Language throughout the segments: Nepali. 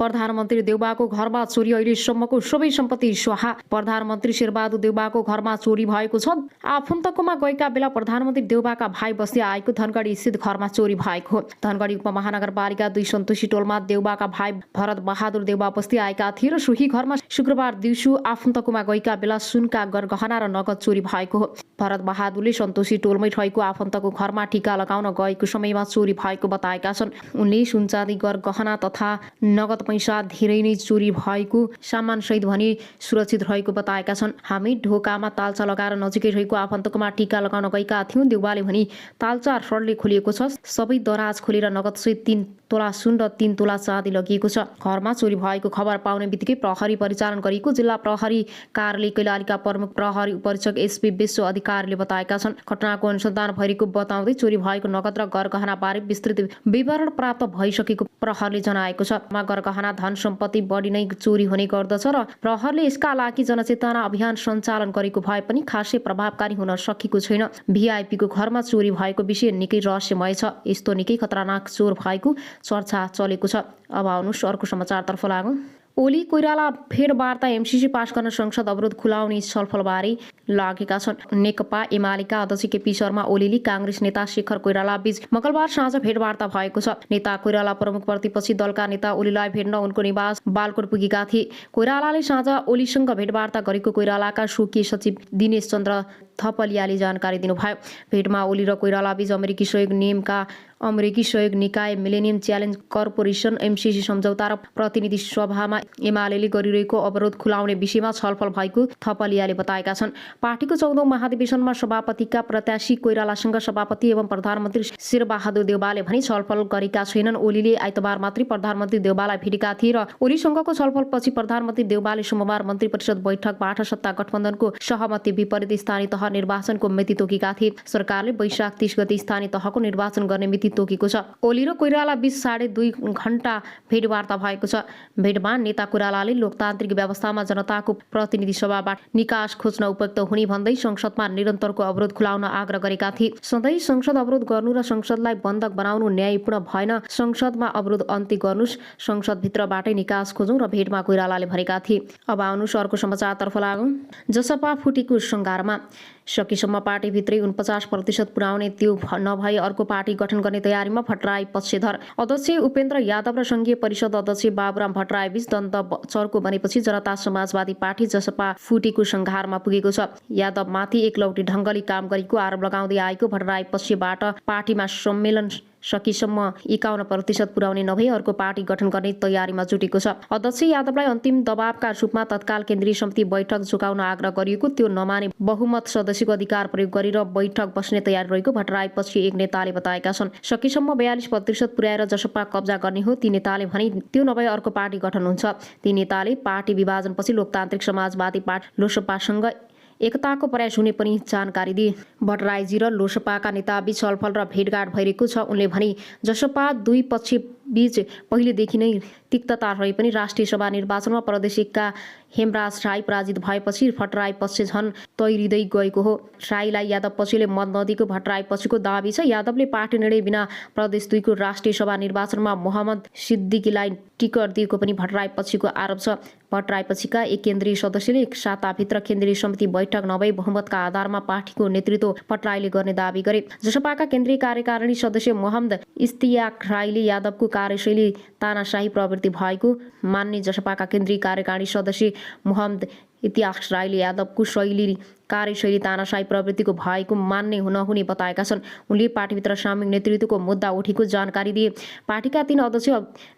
प्रधानमन्त्री देउबाको घरमा चोरी, अहिलेसम्मको सबै सम्पत्ति स्वाहा। प्रधानमन्त्री शेरबहादुर देउबाको घरमा चोरी भएको छ। आफन्तकोमा गएका बेला प्रधानमन्त्री देउबाका भाइ बस्दै आएको धनगढी स्थित घरमा चोरी भएको हो। धनगढी उपमहानगरपालिका 2 सन्तोषी टोलमा देउबाका भाइ भरत बहादुर देउबा बस्दै आएका थिए र सोही घरमा शुक्रबार दिउँसो आफन्तकोमा गएका बेला सुनका गहना र नगद चोरी भएको हो। भरत बहादुरले सन्तोषी टोलमै रहेको आफन्तको घरमा टीका लगाउन गएको समयमा चोरी भएको बताएका छन्। उनले सुनचाँदी गहना तथा नगद पैसा धेरै नै चोरी भएको, सामानसहित भने सुरक्षित रहेको बताएका छन्। हामी ढोकामा तालचा लगाएर नजिकै रहेको आफन्तकोमा टीका लगाउन गएका थियौँ। देउबाले भने तालचा रडले खोलिएको छ। सबै दराज खोलेर नगदसहित 3 तोला सुन र 3 तोला चाँदी लगिएको छ। घरमा चोरी भएको खबर पाउने बित्तिकै प्रहरी परिचालन गरिएको जिल्ला प्रहरी कार्यालय कैलालीका प्रमुख प्रहरी उपरीक्षक एसपी विश्व अधिकारीले बताएका छन्। घटनाको अनुसन्धान भइरहेको बताउँदै चोरी भएको नगद र गहना बारे विस्तृत विवरण प्राप्त भइसकेको प्रहरीले जनाएको छ। गहना धन सम्पत्ति बढी नै चोरी हुने गर्दछ र प्रहरीले यसका लागि जनचेतना अभियान सञ्चालन गरेको भए पनि खासै प्रभावकारी हुन सकेको छैन। भिआइपीको घरमा चोरी भएको विषय निकै रहस्यमय छ। यस्तो निकै खतरनाक चोर भएको चर्चा चलेको छ। अब आउनुहोस् अर्को समाचारतर्फ लागौँ। ओली कोइराला भेटवार्ता एमसीसी पास गर्न संसद अवरोध खुलाउने छलफलबारे लागेका छन्। नेकपा एमालेका अध्यक्ष केपी शर्मा ओलीले काङ्ग्रेस नेता शेखर कोइराला बीच मंगलबार साँझ भेटवार्ता भएको छ। नेता कोइराला प्रमुख प्रतिपक्षी दलका नेता ओलीलाई भेट्न उनको निवास बालकोट पुगेका थिए। कोइरालाले साँझ ओलीसँग भेटवार्ता गरेको कोइरालाका स्वकीय सचिव दिनेश चन्द्र थपलियाले जानकारी दिनुभयो। भेटमा ओली र कोइराला बीच अमेरिकी सहयोग निकाय मिलेनियम च्यालेन्ज कर्पोरेसन एमसीसी सम्झौता र प्रतिनिधि सभामा एमालेले गरिरहेको अवरोध खुलाउने विषयमा छलफल भएको थपलियाले बताएका छन्। पार्टीको 14औं महाधिवेशनमा सभापतिका प्रत्याशी कोइरालासँग सभापति एवं प्रधानमन्त्री शेरबहादुर देउबाले भने छलफल गरेका छैनन्। ओलीले आइतबार मात्रै प्रधानमन्त्री देउबालाई भेटेका थिए र ओलीसँगको छलफलपछि प्रधानमन्त्री देउबाले सोमबार मन्त्री परिषद बैठकबाट सत्ता गठबन्धनको सहमति विपरीत स्थानीय तह निर्वाचनको मिति तोकेका थिए। सरकारले वैशाख 30 गते स्थानीय तहको निर्वाचन गर्ने मिति तोकेको छ। ओली र कोइराला बीच 2.5 घण्टा भेटवार्ता भएको छ। भेटमा नेता कोइरालाले लोकतान्त्रिक व्यवस्थामा जनताको प्रतिनिधि सभाबाट निकास खोज्न उपयुक्त हुने भन्दै संसदमा निरन्तरको अवरोध खुलाउन आग्रह गरेका थिए। सधैँ संसद अवरोध गर्नु र संसदलाई बन्धक बनाउनु न्यायपूर्ण भएन। संसदमा अवरोध अन्त्य गर्नुस्, संसदभित्रबाटै निकास खोजौँ र भेटमा कोइरालाले भनेका थिए। अब आउनुहोस् अर्को समाचारतर्फ लागौँ। जसपा फुटेको सङ्घारमा सकेसम्म पार्टीभित्रै 49% पुर्याउने त्यो नभए अर्को पार्टी गठन गर्ने तयारीमा भट्टराई पक्षधर। अध्यक्ष उपेन्द्र यादव र संघीय परिषद अध्यक्ष बाबुराम भट्टराई बीच द्वन्द चर्को बनेपछि जनता समाजवादी पार्टी जसपा फुटेको सङ्घारमा पुगेको छ। यादवमाथि एकलौटी ढङ्गले काम गरेको आरोप लगाउँदै आएको भट्टराई पक्षबाट पार्टीमा सम्मेलन सकेसम्म 51% पुर्याउने नभई अर्को पार्टी गठन गर्ने तयारीमा जुटेको छ। अध्यक्ष यादवलाई अन्तिम दबावका रूपमा तत्काल केन्द्रीय समिति बैठक झुकाउन आग्रह गरिएको, त्यो नमाने बहुमत सदस्यको अधिकार प्रयोग गरेर बैठक बस्ने तयारी रहेको भट्टराई पक्ष एक नेताले बताएका छन्। सकेसम्म 42% पुर्याएर जसपा कब्जा गर्ने हो ती नेताले भने, त्यो नभए अर्को पार्टी गठन हुन्छ। ती नेताले पार्टी विभाजनपछि लोकतान्त्रिक समाजवादी पार्टी लोसपासँग एकताको प्रयास हुने पनि जानकारी दिए। भट्टराईजी र लोसपाका नेताबीच छलफल र भेटघाट भइरहेको छ। उनले भने जसपा दुई पक्ष बीच पहिलेदेखि नै तिक्तता रहे पनि राष्ट्रिय सभा निर्वाचनमा प्रदेश 1 का हेमराज राई पराजित भएपछि भट्टराई पक्ष झन तैरिँदै गएको हो। राईलाई यादव पक्षले मत नदिएको भट्टराई पक्षको दाबी छ। यादवले पार्टी निर्णय बिना प्रदेश 2 को राष्ट्रिय सभा निर्वाचनमा मोहम्मद सिद्दिकीलाई टिकट दिएको पनि भट्टराई पक्षको आरोप छ। भट्टराई पक्षका एक केन्द्रीय सदस्यले एक साताभित्र केन्द्रीय समिति बैठक नभई बहुमतका आधारमा पार्टीको नेतृत्व भट्टराईले गर्ने दाबी गरे। जसपाका केन्द्रीय कार्यकारिणी सदस्य मोहम्मद इस्तियाक राईले यादवको कार्यशैली तानाशाही प्रवृत्ति भएको मान्ने जसपाका केन्द्रीय कार्यकारिणी सदस्य मोहम्मद इतिहास राईले यादवको कार्यशैली तानाशाही प्रवृत्तिको भएको मान्ने नहुने बताएका छन्। उनले पार्टीभित्र सामूहिक नेतृत्वको मुद्दा उठेको जानकारी दिए। पार्टीका 3 अध्यक्ष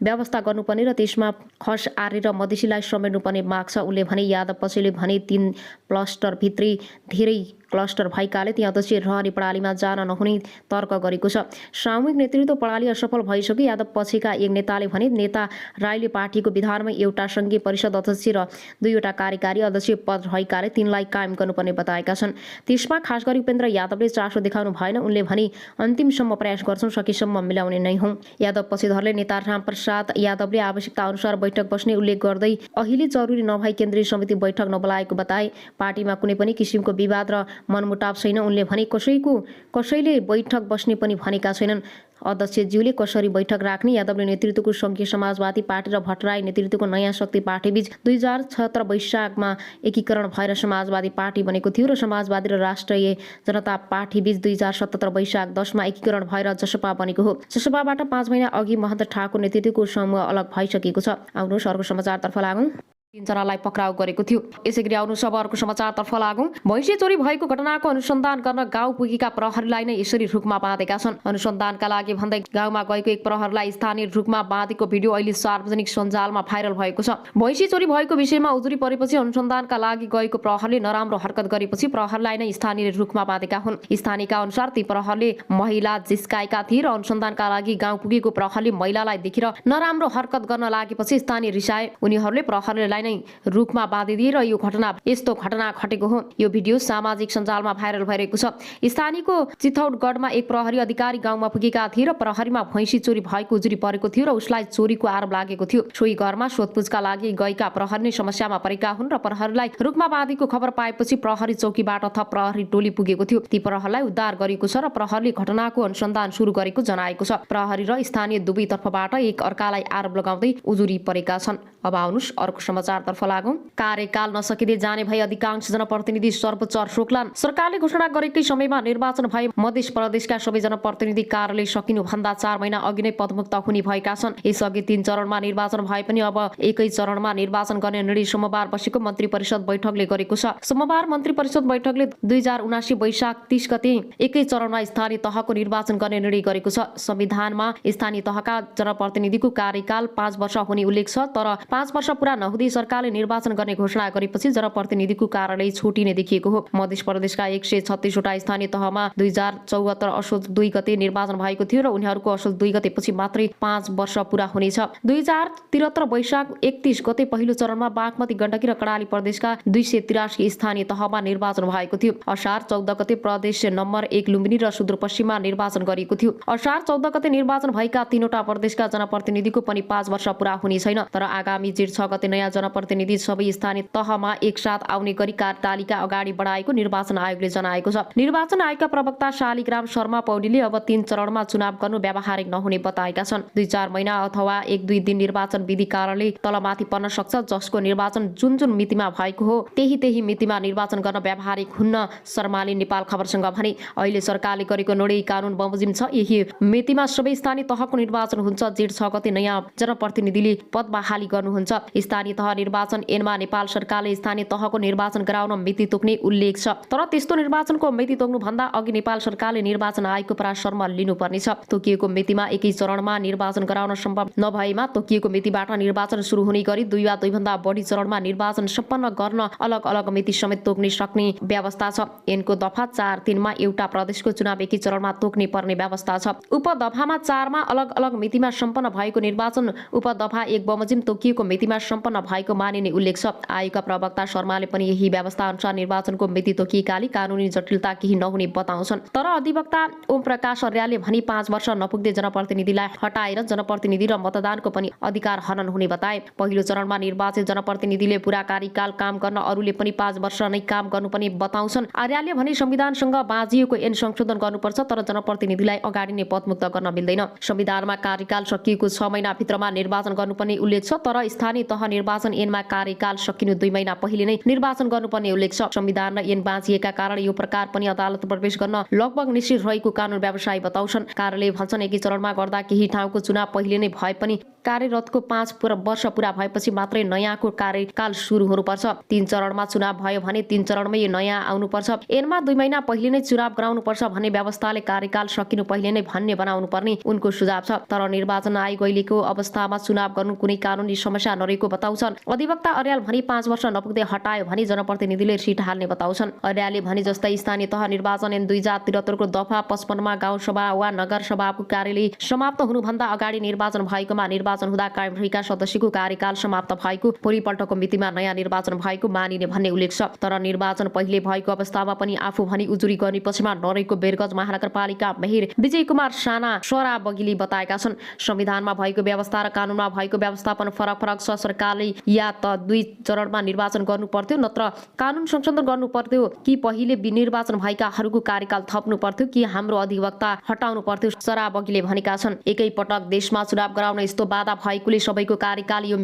व्यवस्था गर्नुपर्ने र त्यसमा खस आर्य र मधेसीलाई समेट्नुपर्ने माग छ। उनले भने यादव पक्षले भने 3 क्लस्टर भित्रै धेरै क्लस्टर भएकाले ती अध्यक्ष रहने प्रणालीमा जान नहुने तर्क गरेको छ। सामूहिक नेतृत्व प्रणाली असफल भइसक्यो। यादव पक्षका एक नेताले भने नेता राईले पार्टीको विधानमा एउटा संघीय परिषद अध्यक्ष र 2वटा कार्यकारी अध्यक्ष पद रहेकाले तिनलाई कायम गर्नुपर्ने बताएका छन्। त्यसमा खास गरी उपेन्द्र यादवले चासो देखाउनु भएन। उनले भने अन्तिमसम्म प्रयास गर्छौं, सकेसम्म मिलाउने नै हौं। यादव पक्षधरले नेता रामप्रसाद यादवले आवश्यकता अनुसार बैठक बस्ने उल्लेख गर्दै अहिले जरुरी नभई केन्द्रीय समिति बैठक नबोलाएको बताए। पार्टीमा कुनै पनि किसिमको विवाद र मनमुटाव छैन। उनले भने कसैले बैठक बस्ने पनि भनेका छैनन्। अध्यक्षज्यूले कसरी बैठक राख्ने, यादवले नेतृत्वको संघीय समाजवादी पार्टी र भट्टराई नेतृत्वको नयाँ शक्ति पार्टीबीच 2076 वैशाखमा एकीकरण भएर समाजवादी पार्टी बनेको थियो र समाजवादी र राष्ट्रिय जनता पार्टीबीच 2077 वैशाख 10 मा एकीकरण भएर जसपा बनेको हो। जसपाबाट 5 महिना अघि महन्त ठाकुर नेतृत्वको समूह अलग भइसकेको छ। आउनुहोस् अर्को समाचारतर्फ लागौँ। 3 जनालाई पक्राउ गरेको थियो। यसैगरी आउनुहोस् अब अर्को समाचारतर्फ लागौँ। भैँसी चोरी भएको घटनाको अनुसन्धान गर्न गाउँ पुगेका प्रहरीलाई नै यसरी रुखमा बाँधेका छन्। अनुसन्धानका लागि भन्दै गाउँमा गएको एक प्रहरीलाई स्थानीय रुखमा बाँधेको भिडियो अहिले सार्वजनिक सञ्जालमा भाइरल भएको छ। भैँसी चोरी भएको विषयमा उजुरी परेपछि अनुसन्धानका लागि गएको प्रहरीले नराम्रो हरकत गरेपछि प्रहरीलाई नै स्थानीय रुखमा बाँधेका हुन्। स्थानीयका अनुसार ती प्रहरीले महिला जिस्काएका थिए र अनुसन्धानका लागि गाउँ पुगेको प्रहरीले महिलालाई देखेर नराम्रो हरकत गर्न लागेपछि स्थानीय रिसाए। उनीहरूले प्रहरीलाई नै रुखमा बाँधिदिए र यस्तो घटना घटेको हो। यो भिडियो सामाजिक सञ्जालमा भाइरल भइरहेको छ। स्थानीयको चितौडगढमा एक प्रहरी अधिकारी गाउँमा पुगेका थिए र प्रहरीमा भैँसी चोरी भएको उजुरी परेको थियो र उसलाई चोरीको आरोप लागेको थियो। सोही घरमा सोधपुछका लागि गएका प्रहरी नै समस्यामा परेका हुन् र प्रहरीलाई रुखमा बाँधेको खबर पाएपछि प्रहरी चौकीबाट थप प्रहरी टोली पुगेको थियो। ती प्रहरीलाई उद्धार गरिएको छ र प्रहरीले घटनाको अनुसन्धान सुरु गरेको जनाएको छ। प्रहरी र स्थानीय दुवै तर्फबाट एक अर्कालाई आरोप लगाउँदै उजुरी परेका छन्। अब आउनुहोस् अर्को समाचारतर्फ लागौँ। कार्यकाल नसकिँदै जाने भए अधिकांश जनप्रतिनिधि सर्वोच्च अशोकलाल। सरकारले घोषणा गरेकै समयमा निर्वाचन भए मध्य प्रदेशका सबै जनप्रतिनिधि कार्यालय सकिनुभन्दा 4 महिना अघि नै पदमुक्त हुने भएका छन्। यसअघि 3 चरणमा निर्वाचन भए पनि अब एकै चरणमा निर्वाचन गर्ने निर्णय सोमबार बसेको मन्त्री परिषद बैठकले गरेको छ। सोमबार मन्त्री परिषद बैठकले 2079 वैशाख 30 गते एकै चरणमा स्थानीय तहको निर्वाचन गर्ने निर्णय गरेको छ। संविधानमा स्थानीय तहका जनप्रतिनिधिको कार्यकाल 5 वर्ष हुने उल्लेख छ, तर 5 वर्ष पूरा नहुँदै सरकारले निर्वाचन गर्ने घोषणा गरेपछि जनप्रतिनिधिको कार्यालय छुटिने देखिएको हो। मध्य प्रदेशका 136 वटा स्थानीय तहमा 2074 असोज 2 गते निर्वाचन भएको थियो र उनीहरूको असोज 2 गते पछि मात्रै 5 वर्ष पूरा हुनेछ। 2073 वैशाख 31 गते पहिलो चरणमा बागमती गण्डकी र कर्णाली प्रदेशका 283 स्थानीय तहमा निर्वाचन भएको थियो। असार 14 गते प्रदेश नम्बर 1 लुम्बिनी र सुदूरपश्चिममा निर्वाचन गरिएको थियो। असार 14 गते निर्वाचन भएका 3 वटा प्रदेशका जनप्रतिनिधिको पनि 5 वर्ष पूरा हुने छैन, तर आगामी जेठ 6 गते नयाँ जनप्रतिनिधि सबै स्थानीय तहमा एकसाथ आउने गरी कार्यतालिका अगाडि बढाएको निर्वाचन आयोगले जनाएको छ। निर्वाचन आयोगका प्रवक्ता शालिग्राम शर्मा पौडेलले अब 3 चरणमा चुनाव गर्नु व्यावहारिक नहुने बताएका छन्। 2-4 महिना अथवा 1-2 दिन निर्वाचन विधि कार्यालय तलमाथि पर्न सक्छ, जसको निर्वाचन जुन मितिमा भएको हो त्यही मितिमा निर्वाचन गर्न व्यावहारिक हुन्न, शर्माले नेपाल खबरसँग भने। अहिले सरकारले गरेको निर्णय कानुन बमोजिम छ। यही मितिमा सबै स्थानीय तहको निर्वाचन हुन्छ। जेठ 6 गते नयाँ जनप्रतिनिधिले पद बहाली गर्नुहुन्छ। स्थानीय तह निर्वाचन ऐनमा नेपाल सरकारले स्थानीय तहको निर्वाचन गराउन मिति तोक्ने उल्लेख छ, तर त्यस्तो निर्वाचनको मिति तोक्नु भन्दा अघि नेपाल सरकारले निर्वाचन आयोगको परामर्श लिनुपर्नेछ। तोकिएको मितिमा एकै चरणमा निर्वाचन गराउन सम्भव नभएमा तोकिएको मितिबाट निर्वाचन सुरु हुने गरी 2 वा 2 भन्दा बढी चरणमा निर्वाचन सम्पन्न गर्न अलग अलग मिति समेत तोक्ने सक्ने व्यवस्था छ। ऐनको दफा 4(3) मा एउटा प्रदेशको चुनाव एकै चरणमा तोक्ने पर्ने व्यवस्था छ। उपदफामा 4 मा अलग अलग मितिमा सम्पन्न भएको निर्वाचन उपदफा 1 बमोजिम तोकिएको मितिमा सम्पन्न भएको मानिने उल्लेख छ। आयोगका प्रवक्ता शर्माले पनि यही व्यवस्था अनुसार निर्वाचनको मिति तोकिएकाले कानुनी जटिलता केही नहुने बताउँछन्। तर अधिवक्ता ओम प्रकाश अर्यालले भने 5 वर्ष नपुग्दै जनप्रतिनिधिलाई हटाएर जनप्रतिनिधि र मतदानको पनि अधिकार हनन हुने बताए। पहिलो चरणमा निर्वाचित जनप्रतिनिधिले पूरा कार्यकाल काम गर्न अरूले पनि 5 वर्ष नै काम गर्नुपर्ने बताउँछन्। अर्यालले भने संविधानसँग बाँझिएको ऐन संशोधन गर्नुपर्छ, तर जनप्रतिनिधिलाई अगाडि नै पदमुक्त गर्न मिल्दैन। संविधानमा कार्यकाल सकिएको 6 महिनाभित्रमा निर्वाचन गर्नुपर्ने उल्लेख छ, तर स्थानीय तह निर्वाचन ऐनमा कार्यकाल सकिनु 2 महिना पहिले नै निर्वाचन गर्नुपर्ने उल्लेख छ। संविधान र ऐन बाँझिएका कारण यो प्रकार पनि अदालत प्रवेश गर्न लगभग निश्चित रहेको कानुन व्यवसायी बताउँछन्। कार्यालय भन्छन् एकै चरणमा गर्दा केही ठाउँको चुनाव पहिले नै भए पनि कार्यरतको 5 वर्ष पूरा भएपछि मात्रै नयाँको कार्यकाल सुरु हुनुपर्छ। 3 चरणमा चुनाव भयो भने 3 चरणमै नयाँ आउनुपर्छ। ऐनमा 2 महिना पहिले नै चुनाव गराउनुपर्छ भन्ने व्यवस्थाले कार्यकाल सकिनु पहिले नै भन्ने बनाउनु पर्ने उनको सुझाव छ। तर निर्वाचन आयोग अहिलेको अवस्थामा चुनाव गर्नु कुनै कानुनी समस्या नरहेको बताउँछन्। अधिवक्ता अर्याल भने 5 वर्ष नपुग्दै हटायो भने जनप्रतिनिधिले सिट हाल्ने बताउँछन्। अर्यालले भने जस्तै स्थानीय तह निर्वाचन ऐन 2073 को दफा 55 मा गाउँसभा वा नगर सभाको कार्यालय समाप्त हुनुभन्दा अगाडि निर्वाचन भएकोमा निर्वाचन हुँदा कायम रहेका सदस्यको कार्यकाल समाप्त भएको भोलिपल्टको मितिमा नयाँ निर्वाचन भएको मानिने भन्ने उल्लेख छ। तर निर्वाचन पहिले भएको अवस्थामा पनि आफू भनी उजुरी गर्ने पक्षमा नरहेको बेरगंज महानगरपालिका मेयर विजय कुमार साना सरा बगिली बताएका छन्। संविधानमा भएको व्यवस्था र कानुनमा भएको व्यवस्थापन फरक छ। सरकारले या त 2 चरणमा निर्वाचन गर्नु पर्थ्यो, नत्र कानुन संशोधन गर्नु पर्थ्यो कि पहिले विनिर्वाचन भएकाहरूको कार्यकाल थप्नु पर्थ्यो कि हाम्रो अधिवक्ता हटाउनु पर्थ्यो, सराबगीले भनेका छन्। एकै पटक देशमा चुनाव गराउन यस्तो बाधा भएकोले सबैको कार्यकाल यो